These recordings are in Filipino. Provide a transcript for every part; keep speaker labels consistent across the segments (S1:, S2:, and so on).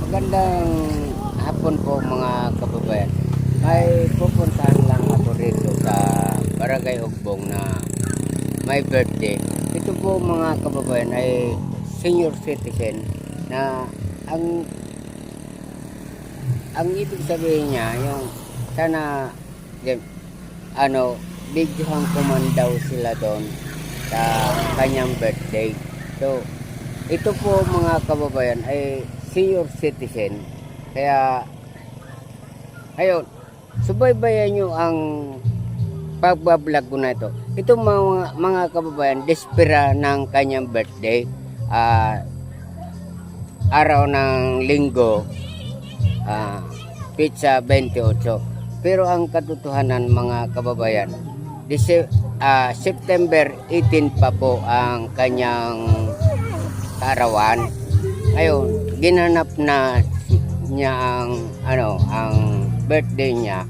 S1: Magandang hapon po mga kababayan. May pupuntahan lang ako rito sa Barangay Ugbong na may birthday. Ito po mga kababayan ay senior citizen na ang ibig sabihin niya yung sana videohan ko man daw sila doon sa kanyang birthday. So ito po mga kababayan ay senior citizen. Kaya ayun, subaybayan nyo ang pagbablog ko na ito. Ito mga kababayan, despera ng kanyang birthday. Araw ng linggo, pizza 28. Pero ang katotohanan mga kababayan, September 18 pa po ang kanyang kaarawan. Ayun, ginanap na niya ang birthday niya.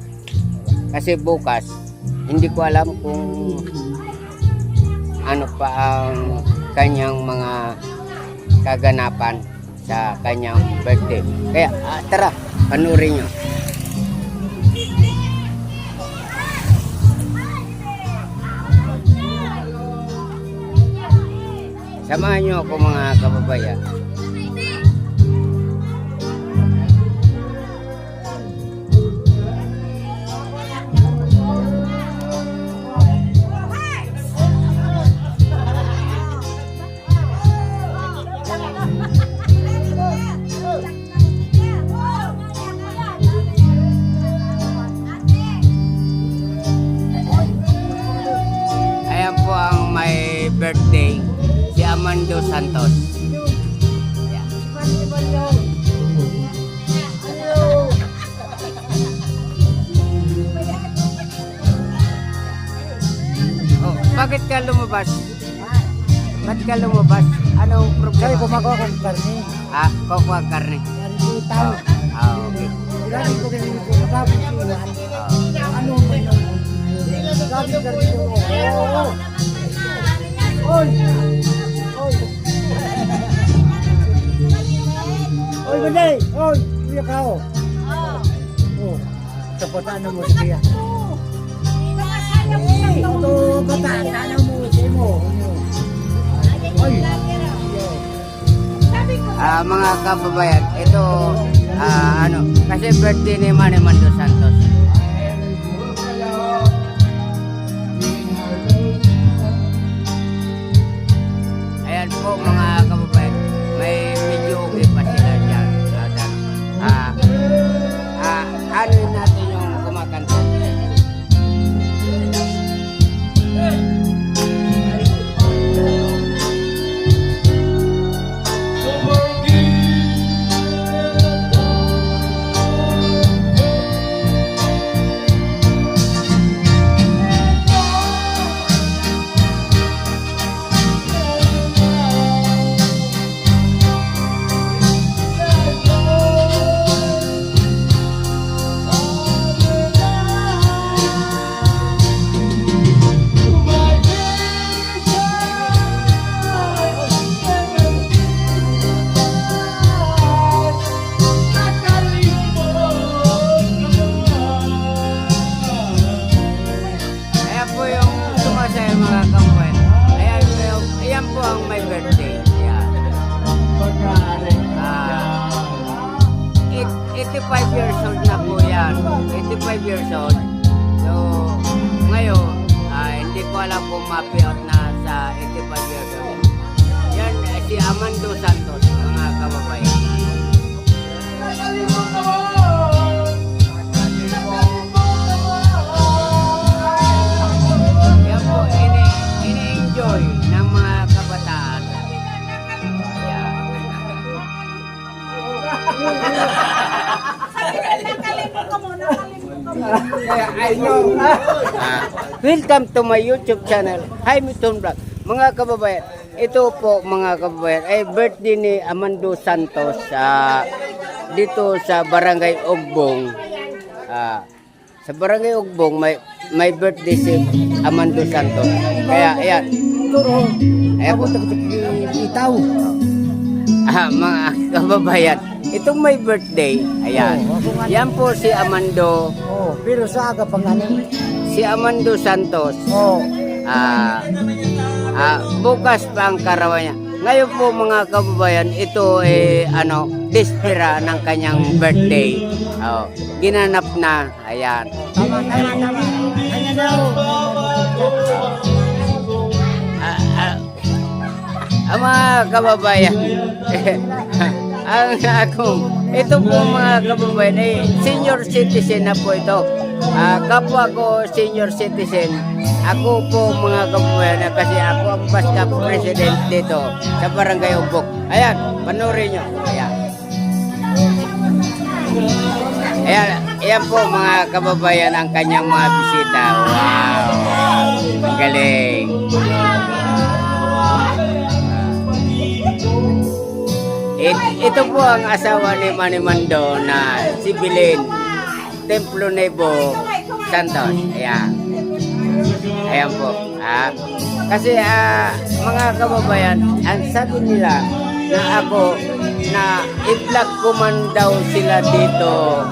S1: Kasi bukas, hindi ko alam kung ano pa ang kanyang mga kaganapan sa kanyang birthday. Kaya tara, panurin nyo. Samahan nyo ako mga kababayan. Ayan po ang may birthday, si Amando Santos. Ayan. Oh, bakit ka lumabas? Bakit ka lumabas? Anong problema?
S2: Kaya kumakawa kang karne.
S1: Kukuha karne.
S2: Karne tao.
S1: Okay.
S2: Lagi ko rin kumakawa siya. Ano ba yun? Sabi karne ko. Oo. Oy! Oy! Oy, Banday! Oy! Kuya kao! Oh, kapataan mo siya. Ito, kapataan mo siya mo. Oy!
S1: Mga kababayan, ito kasi birthday ni Manny Mando Santos. Ayan po mga kababayan, may medyo okay pa sila dyan. Ano natin yung kumakanta? Ayan po ang my birthday. Ayan. 85 years old na po yan. 85 years old. So, ngayon, hindi ko alam kung ma-payout na sa 85 years old. Yan, si Amando Santos, mga kababayan. Yan po, ini-enjoy ng mga kabataan. Yan. Welcome to my YouTube channel, Hamilton Vlog. Mga kababayan, ito po mga kababayan ay birthday ni Amando Santos dito sa Barangay Ugbong. Sa Barangay Ugbong may birthday si Amando Santos. Kaya ayan.
S2: Turo. Ayan po, itaw.
S1: mga kababayan, itong may birthday, ayan.
S2: Oo, ako nga.
S1: Yan po si Amando,
S2: Oh, pero sa aga pang ano.
S1: si Amando Santos.
S2: Oh.
S1: Bukas pa ang karawan niya. Ngayon po mga kababayan, ito dispera ng kanyang birthday. Oh, ginanap na, ayan.
S2: Tama. Kanya daw.
S1: Ang mga kababayan, ito po mga kababayan, senior citizen na po ito. Kapwa ko senior citizen, ako po mga kababayan, kasi ako ang basta president dito sa Barangay Umbok. Ayan, panoorin nyo. Ayan po mga kababayan ang kanyang mga bisita. Wow, ang galing. Ito po ang asawa ni Manny Mando na si Belen Templo Nebo Santos. Ayan po. Kasi mga kababayan, ang sabi nila na ako na i-vlog ko man daw sila dito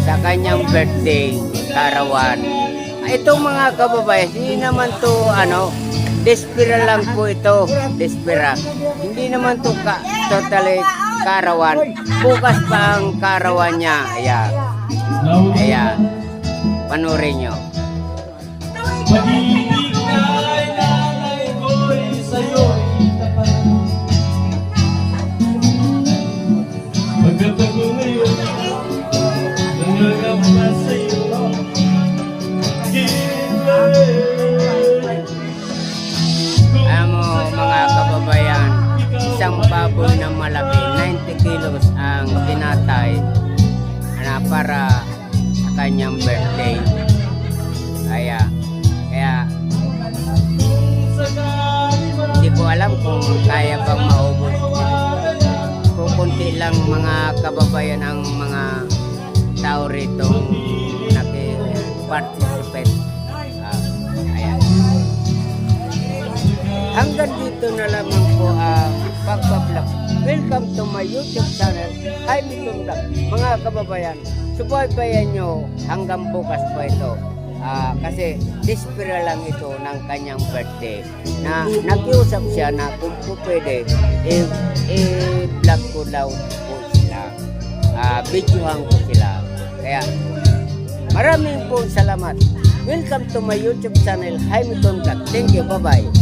S1: sa kanyang birthday karawan. Itong mga kababayan, hindi naman to despera lang po ito, despera. Hindi naman to totally karawan. Bukas pa ang karawan niya. Ayan. Panurin nyo.
S3: Pag-ibig na ilalay ko'y sa'yo'y tapat. Pagkat ako ngayon, nangarap na sa'yo.
S1: Mga kababayan, isang baboy na malaki, 90 kilos ang tinatay para sa kanyang birthday. Kaya hindi ko alam kung kaya bang maubos. Kung kunti lang mga kababayan ang mga tao rito naki-participate. Hanggang dito na lamang po pagpa-vlog. Welcome to my YouTube channel, Jaime Ton Vlog. Mga kababayan, subaybayan nyo hanggang bukas pa ito. Kasi dispera lang ito ng kanyang birthday. Na nakiusap siya na kung pwede, i-vlog ko daw po sila. Videohan ko sila. Kaya maraming po salamat. Welcome to my YouTube channel, Jaime Ton Vlog. Thank you, bye-bye.